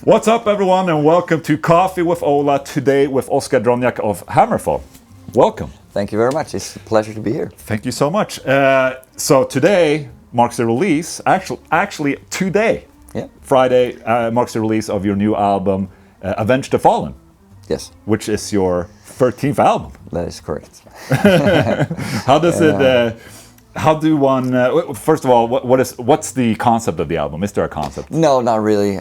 What's up, everyone, and welcome to Coffee with Ola, today with Oscar Dronjak of Hammerfall. Welcome. Thank you very much. It's a pleasure to be here. Thank you so much. So today marks the release, actually today, Friday, marks the release of your new album, Avenge The Fallen. Yes. Which is your 13th album. That is correct. How does it... How do one? First of all, what's the concept of the album? Is there a concept? No, not really.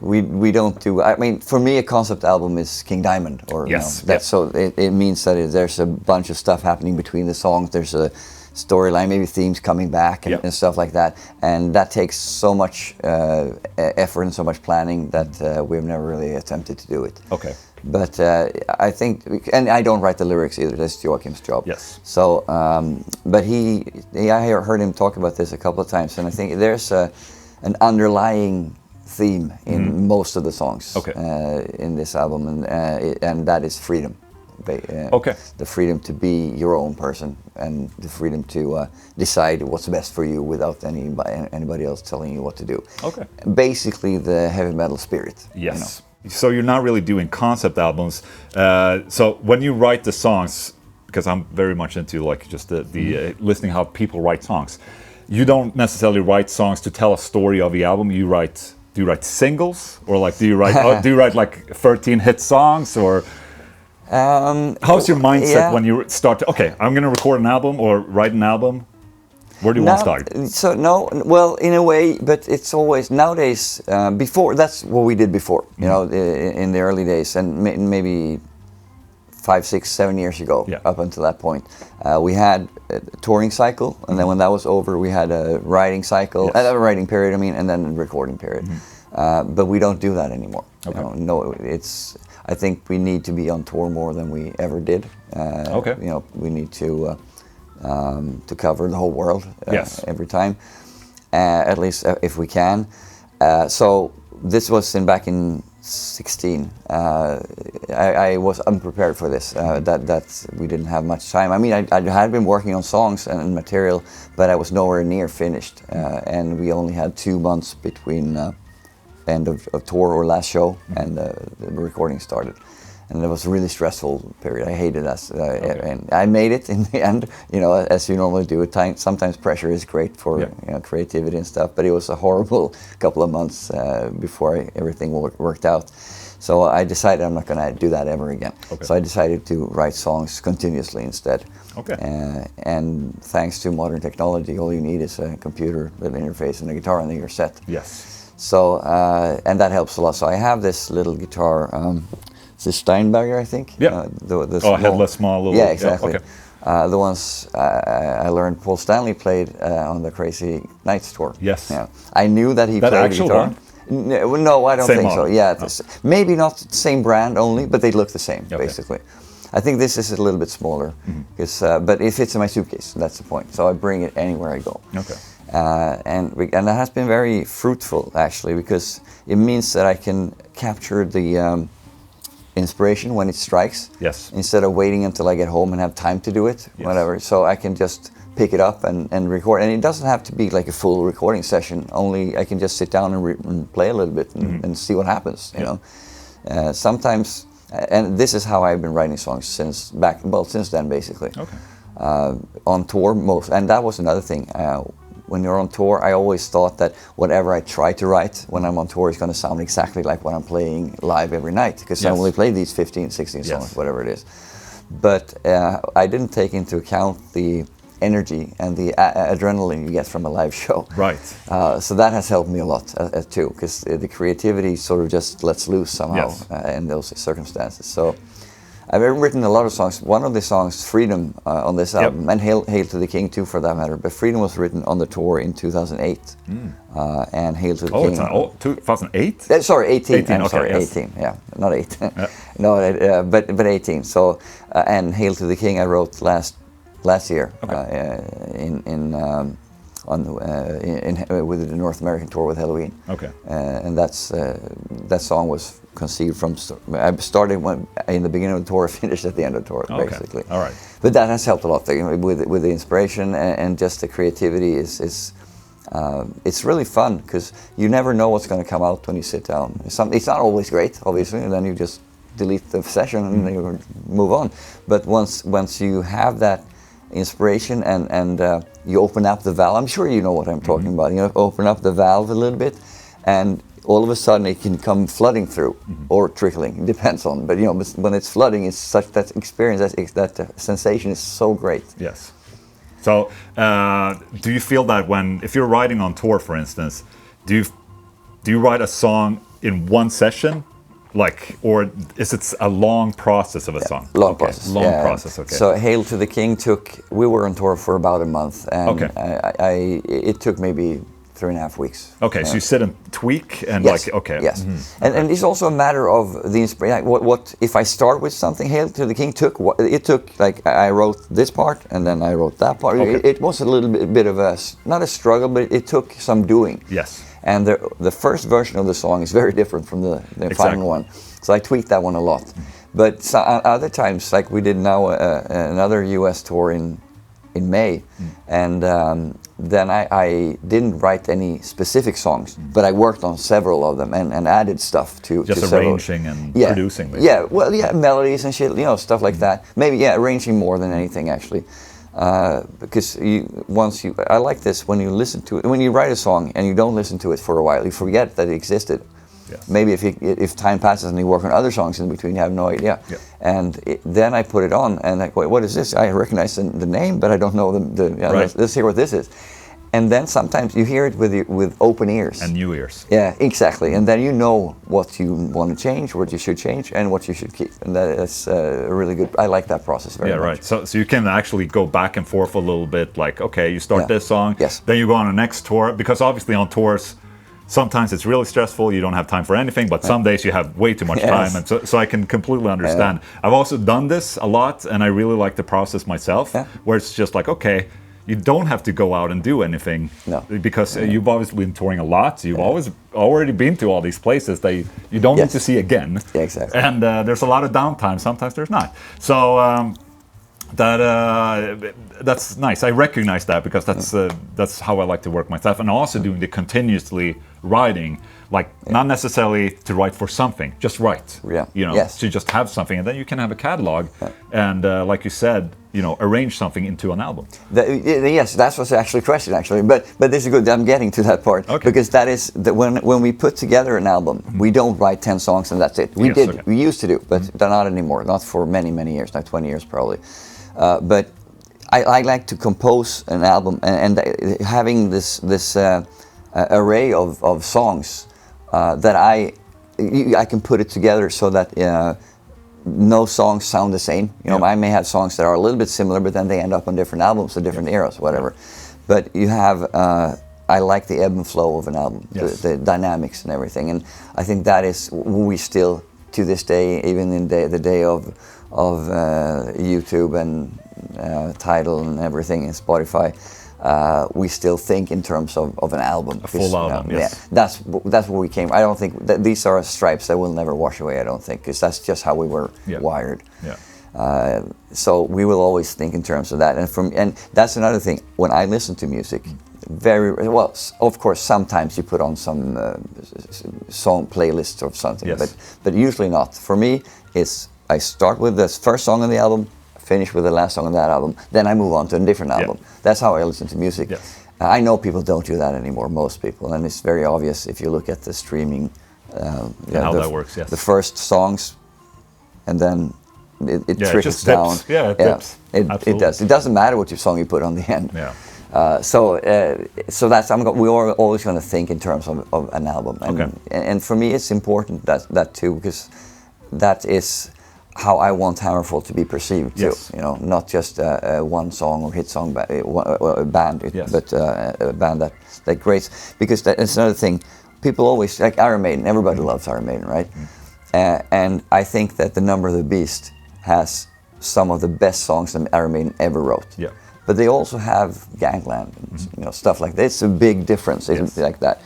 We don't do. I mean, for me, a concept album is King Diamond, or yes, so it means that there's a bunch of stuff happening between the songs. There's a storyline, maybe themes coming back and stuff like that, and that takes so much effort and so much planning that we've never really attempted to do it. Okay. But I think, and I don't write the lyrics either. That's Joachim's job. Yes. So, but I heard him talk about this a couple of times, and I think there's an underlying theme in most of the songs in this album, and that is freedom. Okay. The freedom to be your own person, and the freedom to decide what's best for you without anybody else telling you what to do. Okay. Basically, the heavy metal spirit. Yes. You know? So you're not really doing concept albums. So when you write the songs, because I'm very much into like just the listening how people write songs, you don't necessarily write songs to tell a story of the album. Do you write singles, or like do you write like 13 hit songs, or how's your mindset when you start? Okay, I'm gonna record an album or write an album. Where do you want to start? So well, in a way, but it's always nowadays. Before, that's what we did before. You know, in the early days, and maybe 5, 6, 7 years ago. Yeah. Up until that point, we had a touring cycle, and then when that was over, we had a writing cycle, a writing period. I mean, and then a recording period. But we don't do that anymore. Okay. You know, I think we need to be on tour more than we ever did. Okay. You know, we need to cover the whole world every time, at least if we can. So this was back in 2016. I was unprepared for this. That we didn't have much time. I mean, I had been working on songs and material, but I was nowhere near finished, and we only had 2 months between end of tour or last show and the recording started. And it was a really stressful period. I hated us, and I made it in the end. You know, as you normally do. Sometimes pressure is great for creativity and stuff, but it was a horrible couple of months before everything worked out. So I decided I'm not going to do that ever again. Okay. So I decided to write songs continuously instead. Okay. And thanks to modern technology, all you need is a computer, little interface, and a guitar, and then you're set. Yes. So and that helps a lot. So I have this little guitar. It's a Steinberger, I think. Yeah. Headless, small little. Yeah, exactly. Yeah, okay. The ones I learned Paul Stanley played on the Crazy Nights tour. Yes. Yeah. I knew that he played actual guitar. One? No, I don't same think model. so. Yeah, maybe not the same brand only, but they look the same basically. I think this is a little bit smaller, but it fits in my suitcase. That's the point. So I bring it anywhere I go. Okay. And that has been very fruitful actually, because it means that I can capture the inspiration when it strikes. Yes. Instead of waiting until I get home and have time to do it, whatever. So I can just pick it up and record. And it doesn't have to be like a full recording session. Only I can just sit down and play a little bit and see what happens. You know, sometimes, and this is how I've been writing songs since then basically. Okay. On tour and that was another thing. When you're on tour, I always thought that whatever I try to write when I'm on tour is going to sound exactly like what I'm playing live every night, because I only play these 15, 16 songs, whatever it is. But I didn't take into account the energy and the adrenaline you get from a live show. Right. So that has helped me a lot too, because the creativity sort of just lets loose somehow in those circumstances. So I've written a lot of songs. One of the songs, Freedom, on this album, and Hail to the King too, for that matter. But Freedom was written on the tour in 2008, and Hail to the King. Oh, it's 2008? Sorry, 18. 18, I'm sorry, 18. Yeah, not 8. No, but 18. So, and Hail to the King I wrote last year with the North American tour with Halloween. Okay. And that song was conceived from. I started in the beginning of the tour, finished at the end of the tour, basically. All right. But that has helped a lot with the inspiration and just the creativity is it's really fun because you never know what's going to come out when you sit down. It's not always great, obviously, and then you just delete the session and then you move on. But once you have that inspiration and you open up the valve, I'm sure you know what I'm talking about. You know, open up the valve a little bit, and all of a sudden it can come flooding through or trickling. It depends on. But you know, when it's flooding, it's such that experience, that sensation is so great. Yes. So, do you feel that if you're writing on tour, for instance, do you write a song in one session, or is it a long process of a song? Long process. Long process. Okay. So, "Hail to the King" we were on tour for about a month, and it took maybe 3.5 weeks. Okay, so you sit and tweak and yes. Okay. Yes, and it's also a matter of the inspiration. What if I start with something? "Hail to the King" took I wrote this part and then I wrote that part. Okay. It was a little bit of not a struggle, but it took some doing. Yes. And the first version of the song is very different from the final one. So I tweaked that one a lot. But other times, like we did now another US tour in May, and then I didn't write any specific songs, but I worked on several of them and added stuff to just arranging and producing. Basically. Yeah, well, yeah, melodies and shit, you know, stuff like that. Maybe arranging more than anything actually. Because I like this when you listen to it. When you write a song and you don't listen to it for a while, you forget that it existed. Yes. Maybe if time passes and you work on other songs in between, you have no idea. Yeah. And then I put it on and like, wait, what is this? I recognize the name, but I don't know right. Let's hear what this is. And then sometimes you hear it with open ears. And new ears. Yeah, exactly. And then you know what you want to change, what you should change, and what you should keep. And that's really good. I like that process very much. Yeah, right. So you can actually go back and forth a little bit. Like, okay, you start this song, yes. Then you go on a next tour. Because obviously on tours, sometimes it's really stressful. You don't have time for anything. But some days you have way too much time. And so I can completely understand. I've also done this a lot, and I really like the process myself. Yeah. Where it's just like, okay, you don't have to go out and do anything because you've obviously been touring a lot. So you've already been to all these places that you don't need to see again. Yeah, exactly. And there's a lot of downtime. Sometimes there's not. So that's nice. I recognize that because that's how I like to work myself. And also doing the continuously writing, not necessarily to write for something, just write. Yeah. You know, to just have something, and then you can have a catalog, and like you said, you know, arrange something into an album. Yes, that was actually a question, actually. But this is good. I'm getting to that part because that is when we put together an album, we don't write 10 songs and that's it. We used to do, but not anymore. Not for many years, like 20 years probably. But I like to compose an album and having this array of songs that I can put it together so that no songs sound the same. You know, I may have songs that are a little bit similar, but then they end up on different albums or different eras, whatever. But you have, I like the ebb and flow of an album, the dynamics and everything. And I think that is we still, to this day, even in the day of YouTube and Tidal and everything and Spotify, we still think in terms of an album. A full album, yes. Yeah, that's where we came. I don't think that these are stripes that will never wash away. I don't think, because that's just how we were wired. Yeah. So we will always think in terms of that, and that's another thing. When I listen to music, of course, sometimes you put on some song playlists or something, but usually not. For me, I start with the first song on the album, finish with the last song on that album, then I move on to a different album. That's how I listen to music. Yes. I know people don't do that anymore, most people, and it's very obvious if you look at the streaming. How that works, yes. The first songs, and then it trickles down. Yeah, it dips. It does. It doesn't matter what song you put on the end. Yeah. So that's we are always going to think in terms of an album, and for me it's important that too, because that is how I want Hammerfall to be perceived too. You know, not just one song or hit song band, but a band that greats. Because that's another thing. People always like Iron Maiden. Everybody loves Iron Maiden, right? And I think that the Number of the Beast has some of the best songs that Iron Maiden ever wrote. Yeah. But they also have Gangland and stuff like that. It's a big difference, like that,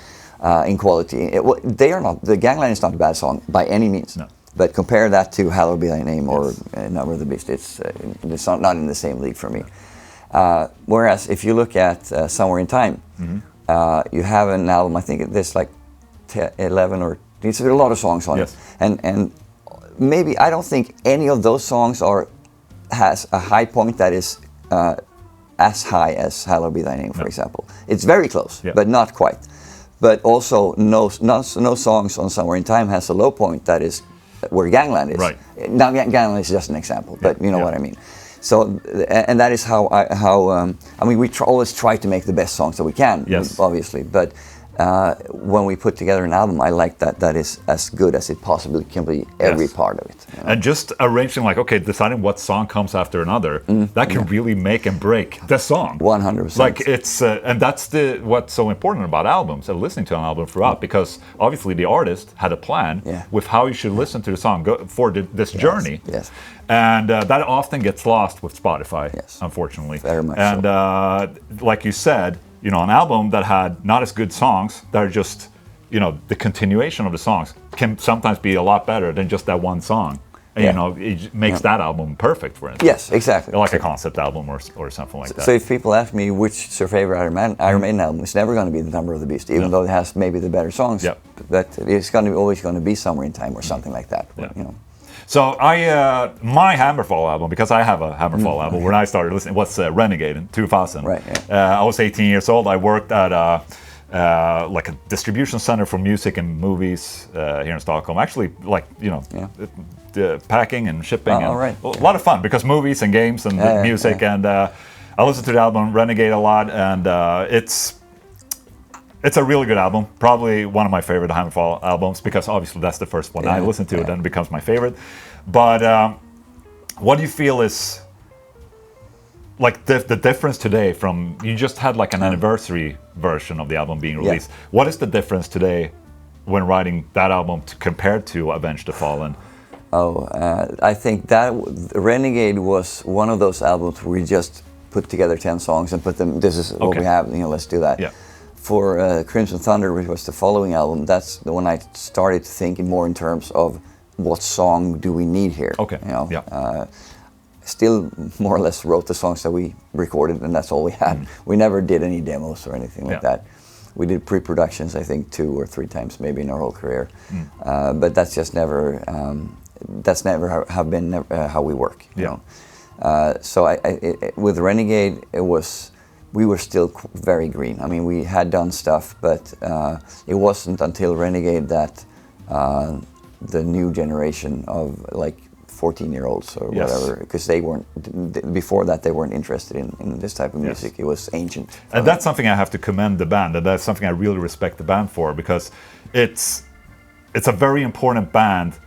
in quality. They are not. The Gangland is not a bad song by any means. No. But compare that to Hallowed Be Thy Name or Number of the Beast. It's not in the same league for me. Whereas if you look at Somewhere in Time, you have an album. I think there's like 11 or there's a lot of songs on it, and maybe I don't think any of those songs has a high point that is as high as "Hallowed Be Thy Name," for example. It's very close, but not quite. But also, no songs on "Somewhere in Time" has a low point that is where Gangland is. Right. Now, Gangland is just an example, but you know what I mean. So, and that is how I mean, we always try to make the best songs that we can, obviously. But when we put together an album, I like that is as good as it possibly can be, every part of it. You know? And just arranging, like, okay, deciding what song comes after another, that can really make and break the song. 100%. Like, it's and that's what's so important about albums and listening to an album throughout, because obviously the artist had a plan with how you should listen to the song for this journey. Yes. And that often gets lost with Spotify, unfortunately. Very much and like you said, you know, an album that had not as good songs, that are just, you know, the continuation of the songs can sometimes be a lot better than just that one song. And, you know, it makes that album perfect, for instance. Yes, exactly. Like a concept album or something like that. So if people ask me which is your favorite Iron Maiden album, it's never going to be The Number of the Beast, even though it has maybe the better songs. But it's always going to be Somewhere in Time or something like that. You know. So my Hammerfall album, because I have a Hammerfall album, when I started listening, was Renegade in 2000. Right. I was 18 years old. I worked at like a distribution center for music and movies here in Stockholm. Actually, like, you know, the packing and shipping. A lot of fun, because movies and games and music. And I listened to the album Renegade a lot, and it's a really good album. Probably one of my favorite Hammerfall albums, because obviously that's the first one I listened to, then it becomes my favorite. But what do you feel is like the difference today from, you just had like an anniversary version of the album being released. What is the difference today when writing that album compared to Avenge The Fallen? I think that Renegade was one of those albums where we just put together 10 songs and put them, this is what we have, you know, let's do that. For Crimson Thunder, which was the following album, that's the one I started thinking more in terms of what song do we need here. You know, still more or less wrote the songs that we recorded, and that's all we had. We never did any demos or anything like that. We did pre-productions, I think 2 or 3 times maybe in our whole career, but that's just never have been how we work. You know, so with Renegade, we were still very green. I mean, we had done stuff, but it wasn't until Renegade that the new generation of like 14-year-olds or whatever, because they weren't, before that they weren't interested in this type of music. It was ancient. And that's something I have to commend the band, and that's something I really respect the band for, because it's a very important band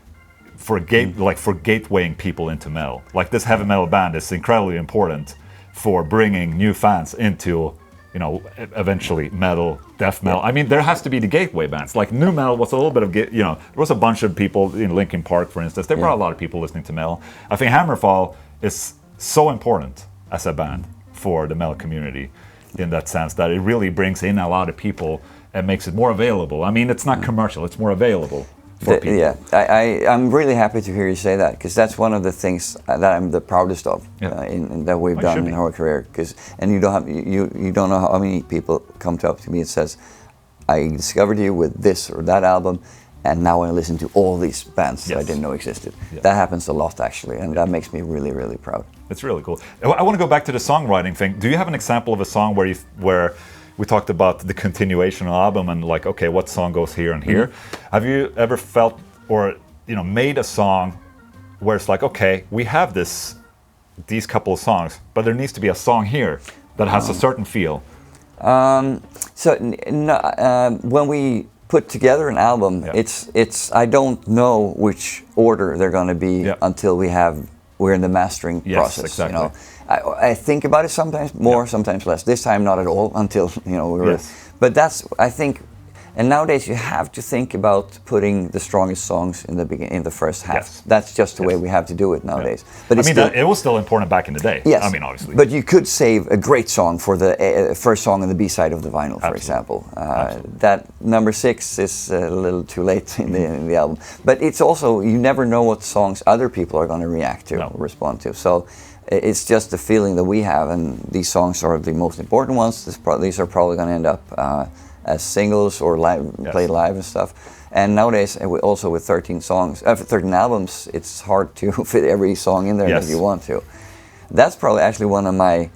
for gatewaying people into metal. Like, this heavy metal band is incredibly important for bringing new fans into, you know, eventually metal, death metal. I mean, there has to be the gateway bands. Like, nu metal was a little bit of, you know, there was a bunch of people in Linkin Park, for instance. There were a lot of people listening to metal. I think Hammerfall is so important as a band for the metal community, in that sense that it really brings in a lot of people and makes it more available. I mean, it's not commercial, it's more available. I'm really happy to hear you say that, because that's one of the things that I'm the proudest of that we've done in our career. And you don't know how many people come up to me and says, I discovered you with this or that album, and now I listen to all these bands that I didn't know existed. That happens a lot, actually, and that makes me really, really proud. It's really cool. I want to go back to the songwriting thing. Do you have an example of a song where we talked about the continuation of the album and like, okay, what song goes here and here? Have you ever felt, or, you know, made a song where it's like, okay, we have these couple of songs, but there needs to be a song here that has a certain feel? When we put together an album, it's I don't know which order they're going to be until we're in the mastering process. Exactly. You know, I think about it sometimes more, sometimes less. This time, not at all, until, you know, we were. But that's, I think, and nowadays you have to think about putting the strongest songs in the first half. That's just the way we have to do it nowadays. But it was still important back in the day. I mean, obviously. But you could save a great song for the first song on the B-side of the vinyl, for example. That number 6 is a little too late in the album. But it's also, you never know what songs other people are going to react to, respond to. So It's just the feeling that we have, and these songs are the most important ones. These are probably going to end up as singles or played live and stuff. And nowadays, also with 13 songs, 13 albums, it's hard to fit every song in there if you want to. That's probably actually one of my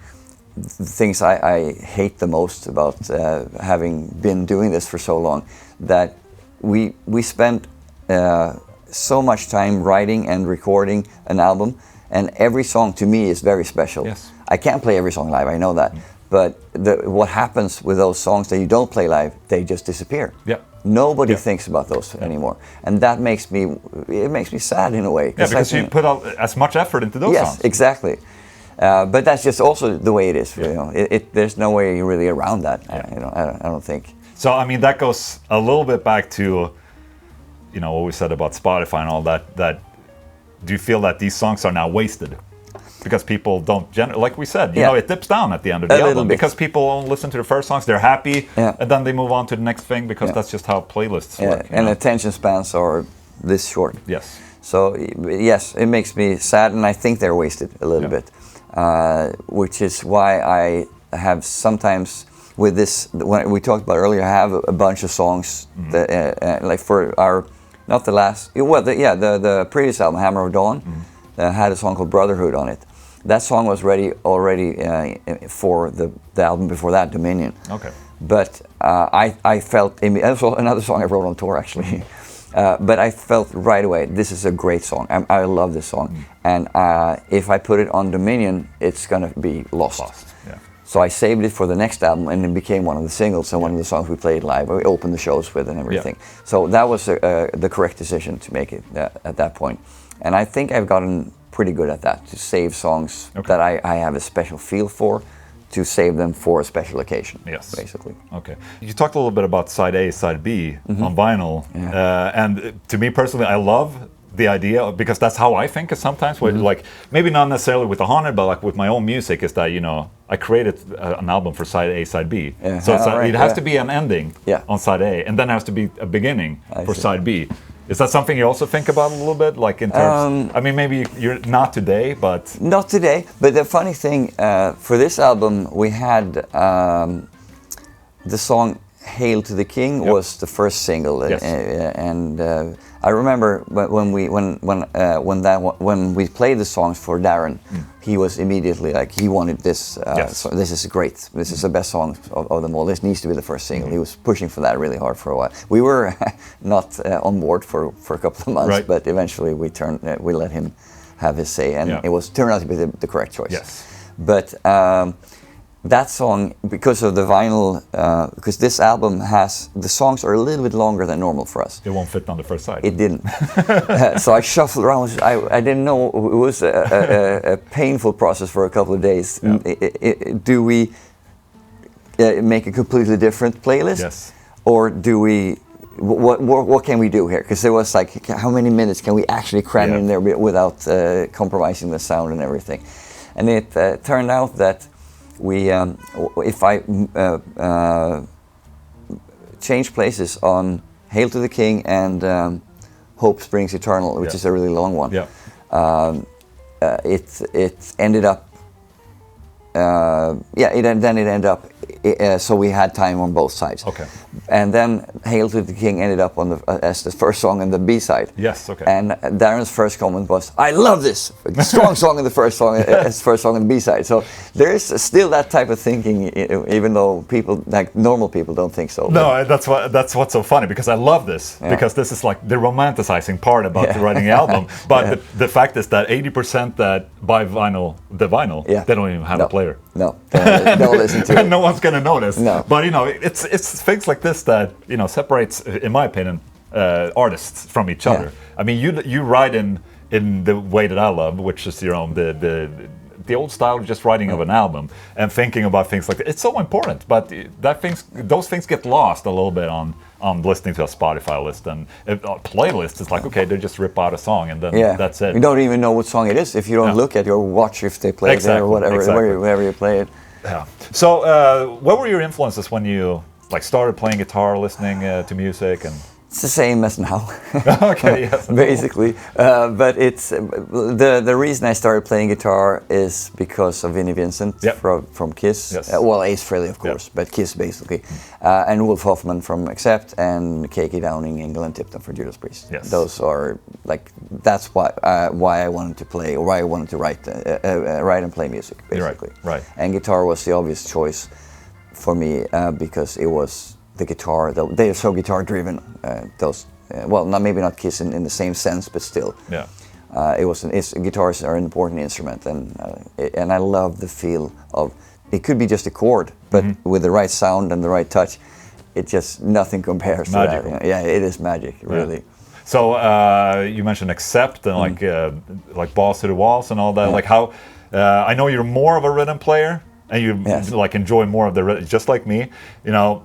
things I hate the most about having been doing this for so long. That we spent so much time writing and recording an album, and every song to me is very special. Yes. I can't play every song live, I know that. But what happens with those songs that you don't play live, they just disappear. Yeah. Nobody thinks about those anymore, and that makes me sad in a way. Yeah, because you put out as much effort into those songs. Yes, exactly. But that's just also the way it is. You know, there's no way really around that. I don't think. So I mean, that goes a little bit back to, what we said about Spotify and all that. That do you feel that these songs are now wasted? Because people don't, like we said, it dips down at the end of the album. Because people don't listen to the first songs, they're happy, and then they move on to the next thing because that's just how playlists work. And attention spans are this short. Yes. So yes, it makes me sad, and I think they're wasted a little bit, which is why I have sometimes with this. When we talked about earlier, I have a bunch of songs that, like for our, not the last, the previous album, Hammer of Dawn, had a song called Brotherhood on it. That song was ready already for the album before that, Dominion. Okay. But I felt, also another song I wrote on tour actually, but I felt right away, this is a great song. I love this song. And if I put it on Dominion, it's going to be lost. Yeah. So I saved it for the next album, and it became one of the singles and one of the songs we played live, we opened the shows with and everything. So that was the correct decision to make it at that point. And I think I've gotten pretty good at that, to save songs that I have a special feel for, to save them for a special occasion, basically. Okay. You talked a little bit about side A, side B on vinyl. And to me personally, I love the idea, because that's how I think sometimes, like maybe not necessarily with the Haunted, but like with my own music, is that, I created an album for side A, side B. So it has to be an ending on side A, and then it has to be a beginning for side B. Is that something you also think about a little bit, like in terms? I mean, maybe you're not today, but not today. But the funny thing for this album, we had the song "Hail to the King" was the first single, and I remember when we played the songs for Darren, he was immediately like, he wanted this. So this is great. This is the best song of them all. This needs to be the first single. He was pushing for that really hard for a while. We were not on board for a couple of months, but eventually we let him have his say, and it turned out to be the correct choice. Yes. But that song, because of the vinyl, because this album the songs are a little bit longer than normal for us. It won't fit on the first side. It didn't. So I shuffled around. I didn't know, it was a painful process for a couple of days. Do we make a completely different playlist? Yes. Or do we, what can we do here? Because there was like, how many minutes can we actually cram in there without compromising the sound and everything? And it turned out that if I change places on "Hail to the King" and "Hope Springs Eternal," which is a really long one, it ended up. It ended up. So we had time on both sides. Okay. And then "Hail to the King" ended up on as the first song on the B side. Yes. Okay. And Darren's first comment was, "I love this strong song in the first song, as first song on the B side." So there is still that type of thinking, even though people, like normal people, don't think so. No, that's what's so funny, because I love this, because this is like the romanticizing part about writing the album. But the fact is that 80% that buy the vinyl, they don't even have a player. No, don't listen to it. And no one's gonna notice. No. But it's things like this that separates, in my opinion, artists from each other. I mean, you write in the way that I love, which is the old style of just writing of an album and thinking about things like that. It's so important, but those things get lost a little bit on listening to a Spotify list and a playlist. It's like, okay, they just rip out a song and then that's it. You don't even know what song it is if you don't look at your watch if they play it or whatever, wherever you play it. Yeah. So, what were your influences when you started playing guitar, listening to music, and? It's the same as now. Okay, yes. Basically. But it's the reason I started playing guitar is because of Vinnie Vincent from Kiss. Yes. Well, Ace Frehley, of course, but Kiss basically. And Wolf Hoffman from Accept, and K.K. Downing, Englund, Tipton for Judas Priest. Yes. Those are like, that's why I wanted to play, or why I wanted to write and play music, basically. Right. And guitar was the obvious choice for me because it was the guitar. They're so guitar driven. Well, maybe not Kiss in the same sense, but still. Yeah. Guitars are an important instrument, and I love the feel of. It could be just a chord, but with the right sound and the right touch, it just nothing compares to that. Yeah, it is magic, really. So you mentioned Accept and like Balls to the Walls and all that. Like how I know you're more of a rhythm player. And you like enjoy more of the rhythm, just like me. You know,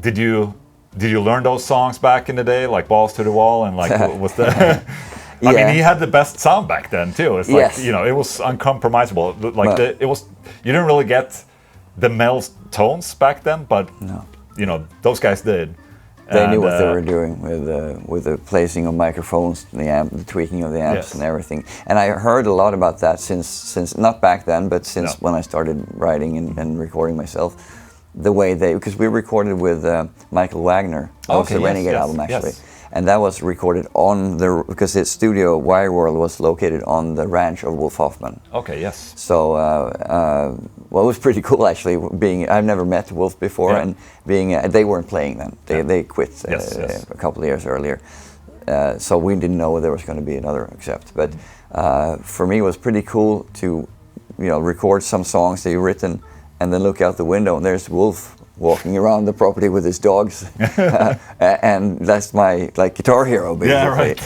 did you learn those songs back in the day, like Balls to the Wall, and like was the? I mean, he had the best sound back then too. It's like you know, it was uncompromisable. Like you didn't really get the metal tones back then, but you know, those guys did. They knew what they were doing with the placing of microphones, the amp, the tweaking of the amps, and everything. And I heard a lot about that since not back then, but since when I started writing and recording myself. The way because we recorded with Michael Wagner, the Renegade album actually, and that was recorded because his studio Wire World was located on the ranch of Wolf Hoffman. Okay, yes. So well, it was pretty cool actually. I've never met Wolf before, and they weren't playing then. They quit a couple of years earlier. So we didn't know there was going to be another Accept. But for me, it was pretty cool to record some songs that you've written, and then look out the window and there's Wolf walking around the property with his dogs, and that's my guitar hero basically. Yeah, right.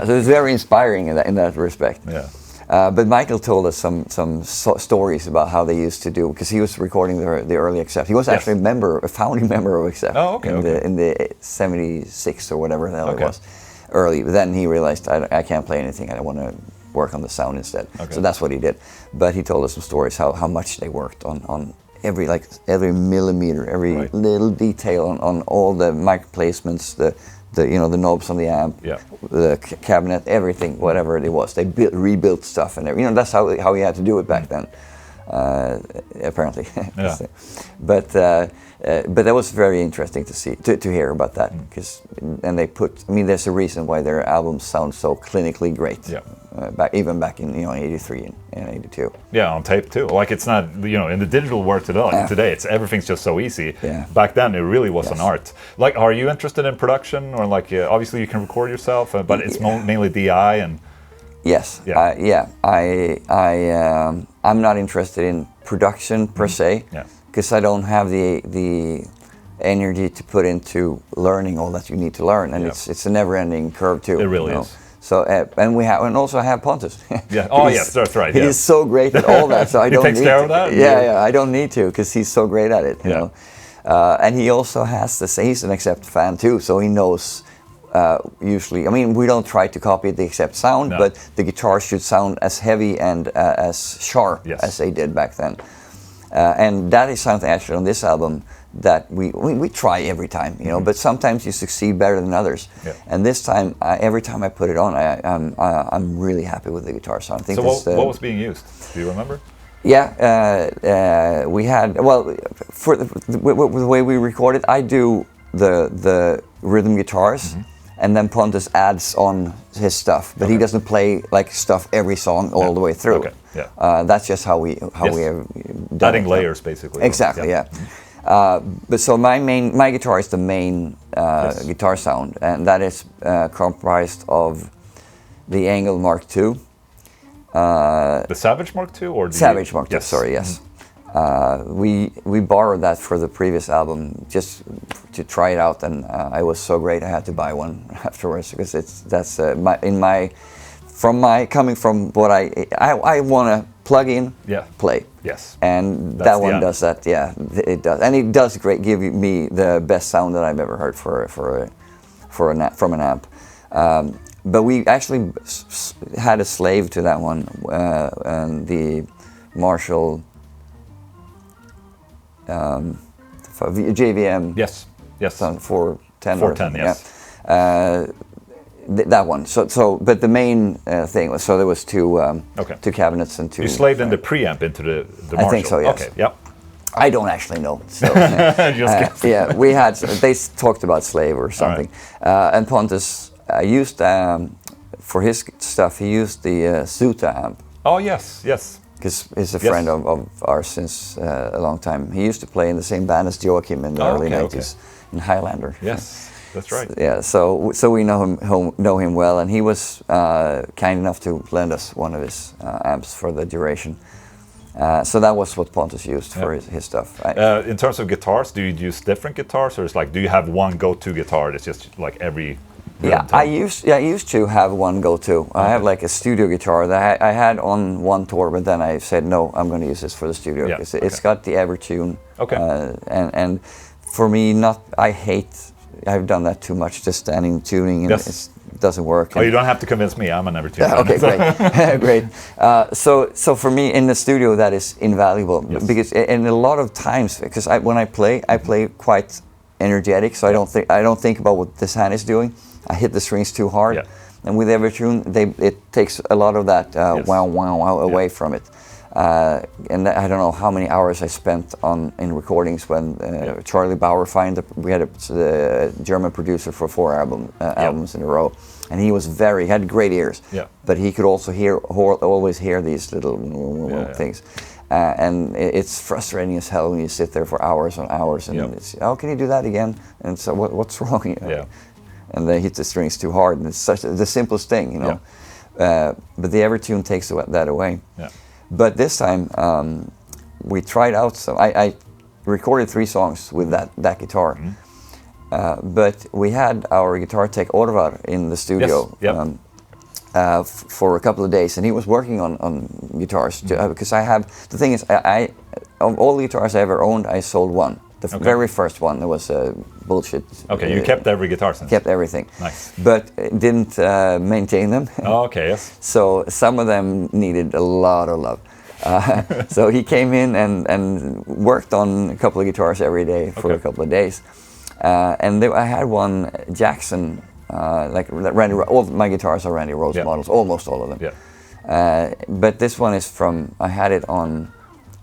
So it's very inspiring in that respect. Yeah. But Michael told us some stories about how they used to do, because he was recording the early Accept. He was actually a founding member of Accept in the 76 or whatever the hell it was, early. But then he realized I can't play anything. I want to work on the sound instead. Okay. So that's what he did. But he told us some stories how much they worked on every millimeter, every little detail on all the mic placements, the knobs on the amp, the cabinet, everything, whatever it was. They rebuilt stuff, and that's how he had to do it back then, apparently. Yeah. But that was very interesting to hear about that, there's a reason why their albums sound so clinically great. Yeah. Even back in 83 and 82. Yeah, on tape too. Like it's not in the digital world today everything's just so easy. Yeah. Back then it really was an art. Like, are you interested in production, or obviously you can record yourself, but it's mainly DI and. Yes. Yeah. I'm not interested in production per se. Yeah. Because I don't have the energy to put into learning all that you need to learn, and it's a never-ending curve too. It really is. So and also have Pontus. Yeah. Oh yes, that's right. He is so great at all that. So I don't. He takes care of that. Yeah. I don't need to, because he's so great at it. You know, and he also has he's an Accept fan too, so he knows. Usually, we don't try to copy the Accept sound, but the guitar should sound as heavy and as sharp as they did back then. And that is something actually on this album that we try every time, but sometimes you succeed better than others. Yeah. And this time, every time I put it on, I'm really happy with the guitar sound. I think so. What was being used? Do you remember? Yeah, we had for the way we recorded. I do the rhythm guitars. Mm-hmm. And then Pontus adds on his stuff, but he doesn't play stuff every song all the way through. Okay. Yeah. That's just how we have done adding layers, basically. Exactly. Yeah. But so my guitar is the main guitar sound, and that is comprised of the Englund Mark II. The Savage Mark II, or Savage Mark II. Yes. Sorry. Yes. Mm-hmm. We borrowed that for the previous album just to try it out, and I was so great I had to buy one afterwards, because coming from what I want to plug in, play. Yes. And that one does that. Yeah, it does, and it does give me the best sound that I've ever heard from an amp. But we actually had a slave to that one, and the Marshall. JVM. Yes. For 410. 410, yes. Yeah. That one. So, but the main thing was, so there was two cabinets and two. You slaved in the preamp into the Marshall. I think so, yes. Okay, yep. I don't actually know. So, Just we had. They talked about slave or something, and Pontus used for his stuff. He used the Zuta amp. Oh yes, yes. Because he's a friend of ours since a long time. He used to play in the same band as Joachim in the early 90s in Highlander. Yes, that's right. Yeah, so we know him well, and he was kind enough to lend us one of his amps for the duration. So that was what Pontus used for his stuff. In terms of guitars, do you use different guitars, or it's like, do you have one go-to guitar that's just like every? I used to have one go-to. I have like a studio guitar that I had on one tour, but then I said no, I'm going to use this for the studio. It's got the Evertune. And for me, I've done that too much, just standing tuning, and it doesn't work. Oh, you don't have to convince me. I'm an Evertune. Okay, great, great. So for me in the studio, that is invaluable because, and a lot of times, because when I play quite energetic, so I don't think about what this hand is doing. I hit the strings too hard, and with Evertune, it takes a lot of that wow away from it. And I don't know how many hours I spent in recordings when Charlie Bauerfeind, we had a German producer for 4 albums in a row, and he had great ears, but he could also always hear these little things. And it's frustrating as hell when you sit there for hours and hours, and it's, can you do that again? And so what's wrong? And they hit the strings too hard, and it's the simplest thing, you know. But the Evertune takes that away. But this time we tried out some. I recorded 3 songs with that guitar, but we had our guitar tech Orvar in the studio for a couple of days, and he was working on guitars because the thing is, I of all the guitars I ever owned, I sold one. The very first one, there was bullshit. Okay, you kept every guitar since? Kept everything. Nice. But didn't maintain them. Oh, okay, yes. So some of them needed a lot of love. So he came in and worked on a couple of guitars every day for a couple of days. And I had one Jackson, all my guitars are Randy Rhoads models, almost all of them. But this one is I had it on,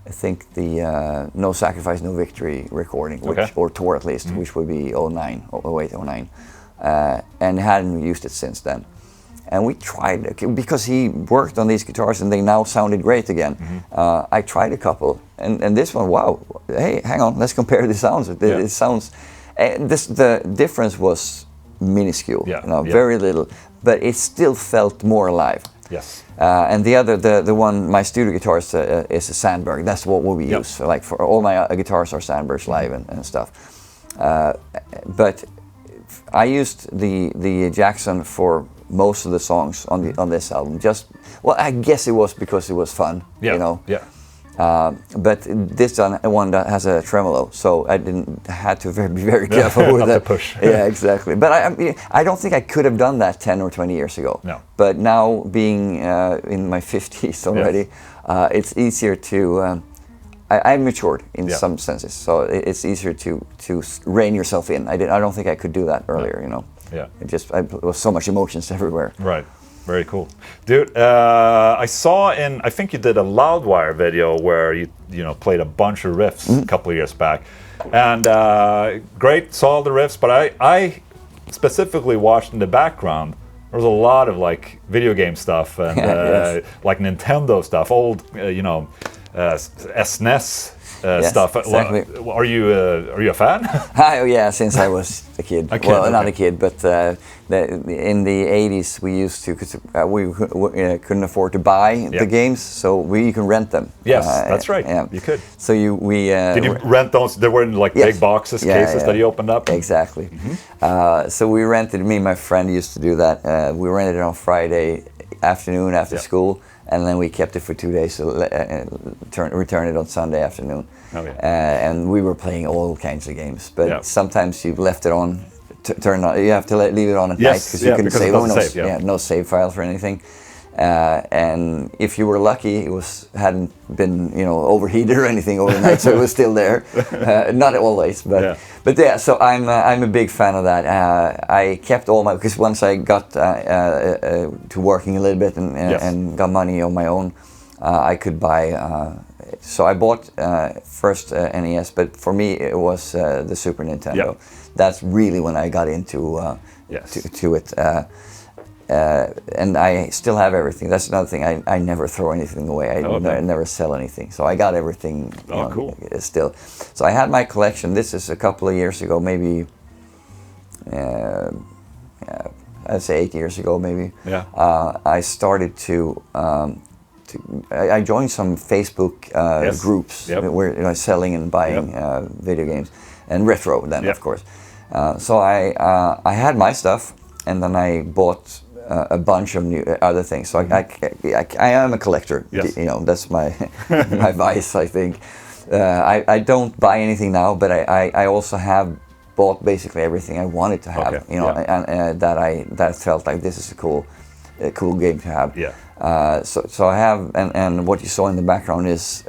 I think the No Sacrifice, No Victory recording, or tour at least, which would be 08, 09. And hadn't used it since then. And we tried, because he worked on these guitars and they now sounded great again. I tried a couple, and this one, wow, hey, hang on, let's compare the sounds. It sounds, the difference was minuscule, very little, but it still felt more alive. Yes. And the one, my studio guitar is a Sandberg. That's what we use. Like for all my guitars are Sandbergs live and stuff. But I used the Jackson for most of the songs on this album. I guess it was because it was fun, you know. But this one that has a tremolo, so I had to be very careful with that. Push. Yeah, exactly. But I don't think I could have done that 10 or 20 years ago. No. But now, being in my 50s already, it's easier to. I matured in some senses, so it's easier to rein yourself in. I don't think I could do that earlier, you know. It was so much emotions everywhere. Right. Very cool, dude. I saw I think you did a Loudwire video where you played a bunch of riffs a couple of years back, and great, saw all the riffs. But I specifically watched in the background. There was a lot of like video game stuff and like Nintendo stuff, old SNES. Stuff. Exactly. Are you a fan? Yeah, since I was a kid. Not a kid, but in the 80s we used to, because we couldn't afford to buy the games, so you can rent them. Yes, that's right. You could. So did you rent those? They were in like big boxes, cases that you opened up. Exactly. So we rented. Me and my friend used to do that. We rented it on Friday afternoon after school. And then we kept it for 2 days, so return it on Sunday afternoon. And we were playing all kinds of games, but sometimes you left it on, turn on. You have to leave it on at night because you couldn't save. No save files or anything. And if you were lucky, hadn't been overheated or anything overnight, so it was still there. Not always, but yeah. So I'm a big fan of that. I kept all because once I got to working a little bit and got money on my own, I could buy. So I bought first NES, but for me it was the Super Nintendo. Yep. That's really when I got into to it. And I still have everything. That's another thing. I never throw anything away. I never sell anything. So I got everything. Cool. Still. So I had my collection. This is a couple of years ago, maybe. I'd say 8 years ago, maybe. Yeah. I started to. I joined some Facebook groups where selling and buying video games and retro. Then of course. So I had my stuff, and then I bought a bunch of new other things. So I am a collector. Yes. That's my my vice. I think I don't buy anything now, but I also have bought basically everything I wanted to have. And that felt like this is a cool game to have. Yeah. So I have, and what you saw in the background is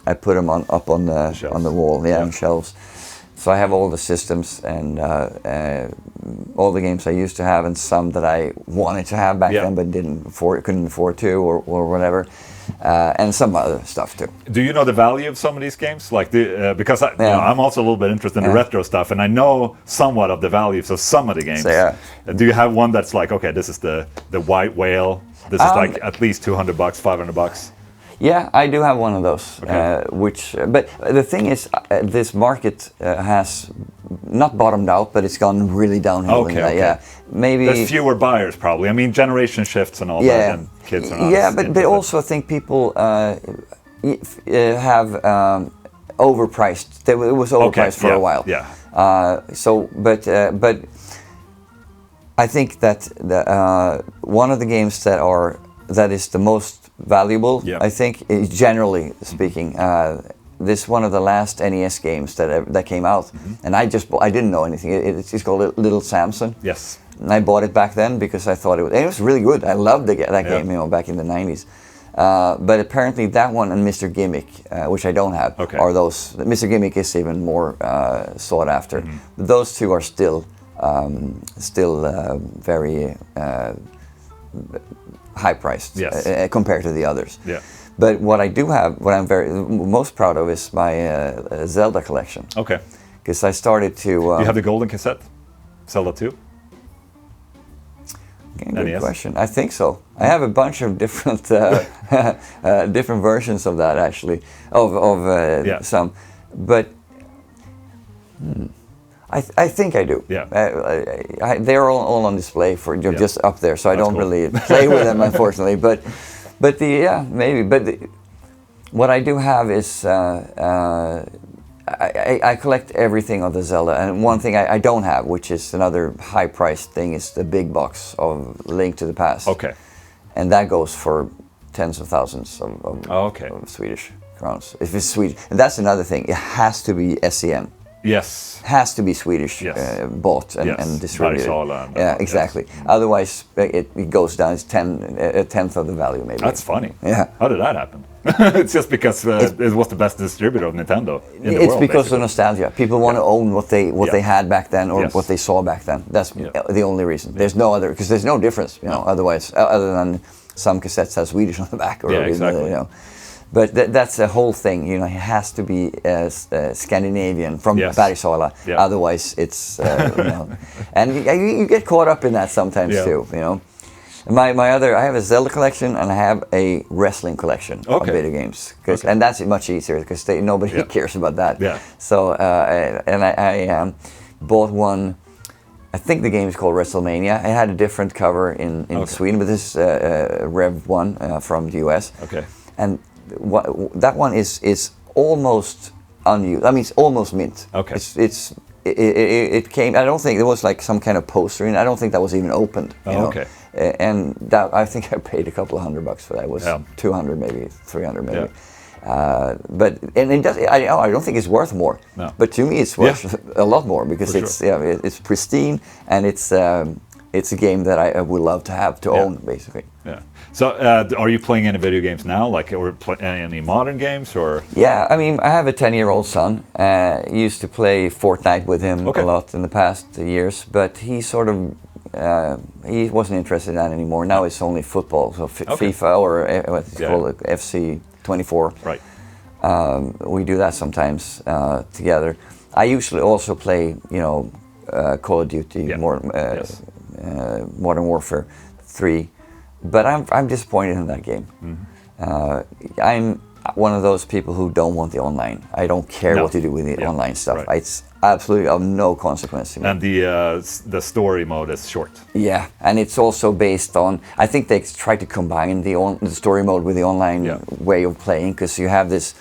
I put them up on the wall, on shelves. So I have all the systems and all the games I used to have, and some that I wanted to have back then but couldn't afford to, or whatever, and some other stuff too. Do you know the value of some of these games? Like because I'm also a little bit interested in the retro stuff, and I know somewhat of the values of some of the games. So, do you have one that's like, okay, this is the white whale? This is like at least $200, $500. Yeah, I do have one of those. But the thing is, this market has not bottomed out, but it's gone really downhill. Yeah, maybe there's fewer buyers probably. I mean, generation shifts and all that, and kids are not. Yeah, but also I think people have overpriced. It was overpriced for a while. Yeah. But I think that one of the games that is the most valuable, I think, generally speaking, this is one of the last NES games that came out, and I didn't know anything. It's called Little Samson. Yes. And I bought it back then because I thought it was really good. I loved that game, back in the 90s. But apparently that one and Mr. Gimmick, which I don't have, are those. Mr. Gimmick is even more sought after. But those two are still very high priced compared to the others. Yeah. But what I do have, what I'm most proud of, is my Zelda collection. Okay. Because I started to. You have the golden cassette, Zelda 2. Good question. I think so. I have a bunch of different different versions of that, actually, of some, but. I think I do. Yeah. They're all on display for just up there, so I don't really play with them, unfortunately. But maybe. But what I do have is I collect everything of the Zelda, and one thing I don't have, which is another high-priced thing, is the big box of Link to the Past. Okay. And that goes for tens of thousands of Swedish crowns. If it's Swedish, and that's another thing. It has to be SEM. Yes. Has to be Swedish bought and distributed. Yeah, exactly. Yes. Otherwise, it goes down. It's a tenth of the value, maybe. That's funny. Yeah. How did that happen? It's just because it was the best distributor of Nintendo in the world. It's because of nostalgia. People want to own what they had back then, or what they saw back then. That's the only reason. There's no other, because there's no difference. Otherwise, other than some cassettes have Swedish on the back, or exactly. But that's the whole thing, it has to be Scandinavian from Bergsala. Yeah. Otherwise, it's and you get caught up in that sometimes too. I have a Zelda collection, and I have a wrestling collection of video games, and that's much easier because nobody cares about that. Yeah. So I bought one. I think the game is called WrestleMania. It had a different cover in Sweden, but this is Rev 1 from the US. Okay. And that one is almost unused. I mean, it's almost mint. Okay. It came. I don't think there was like some kind of poster in it. I don't think that was even opened. Okay. And that, I think I paid a couple of $100 for that. It was 200, maybe 300, maybe. Yeah. But it does. I don't think it's worth more. No. But to me, it's worth a lot more because it's pristine, and it's it's a game that I would love to have to own, basically. Yeah. So, are you playing any video games now? Like, or any modern games, or? Yeah, I mean, I have a 10-year-old son. Used to play Fortnite with him a lot in the past years, but he sort of he wasn't interested in that anymore. Now it's only football, so FIFA or what's called FC 24. Right. We do that sometimes together. I usually also play, Call of Duty, Modern Warfare 3, but I'm disappointed in that game. I'm one of those people who don't want the online. I don't care what you do with the online stuff. Right. It's absolutely of no consequence to me. And the story mode is short. Yeah, and it's also based on. I think they try to combine the story mode with the online way of playing, because you have this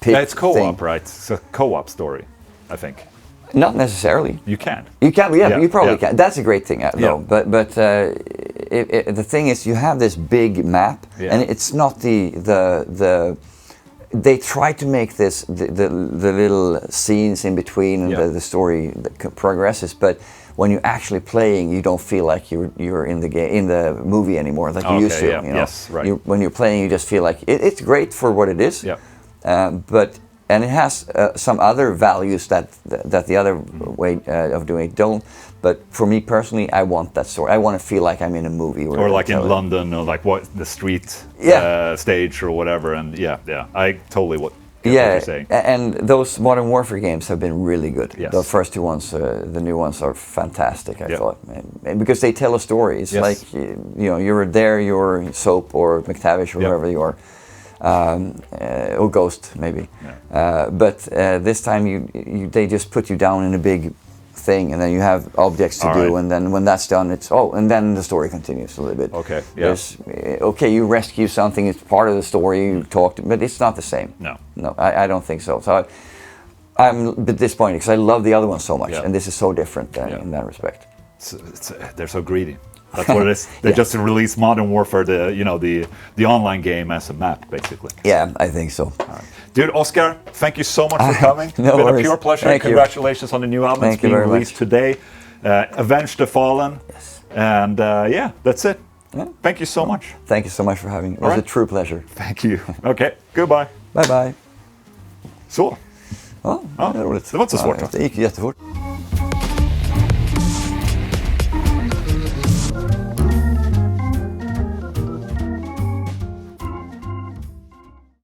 pit it's co-op, thing. right? It's a co-op story, I think. Not necessarily. You can. You can, you probably can. That's a great thing, though. But the thing is, you have this big map, and it's not the. They try to make this the little scenes in between and the story that progresses, but when you're actually playing, you don't feel like you're in the game, in the movie anymore, like you used to. Yes, right. When you're playing, you just feel like it's great for what it is. And it has some other values that the other way of doing it don't. But for me personally, I want that story. I want to feel like I'm in a movie. Or like in London, or like the street stage or whatever. And I totally get what you're saying. And those Modern Warfare games have been really good. Yes. The first two ones, the new ones are fantastic, I thought. And because they tell a story. It's like, you're there, you're Soap or McTavish or whoever you are. Or Ghost, maybe. But this time they just put you down in a big thing, and then you have objects to do, and then when that's done, and then the story continues a little bit. Okay. You rescue something; it's part of the story. You talk, but it's not the same. No, I don't think so. So I'm a bit disappointed because I love the other one so much, and this is so different in that respect. They're so greedy. That's what it is. They just released Modern Warfare, the online game, as a map, basically. Yeah, I think so. Right. Dude, Oscar, thank you so much for coming. No it's been worries. a pure pleasure. Thank Congratulations on the new album. It's being released today. Avenge the Fallen. Yes. And that's it. Thank you so much. Thank you so much for having me. It was a true pleasure. Thank you. Okay, goodbye. Bye bye. Så. Ja, det är roligt. Det var inte så svårt, va? Det gick jättefort.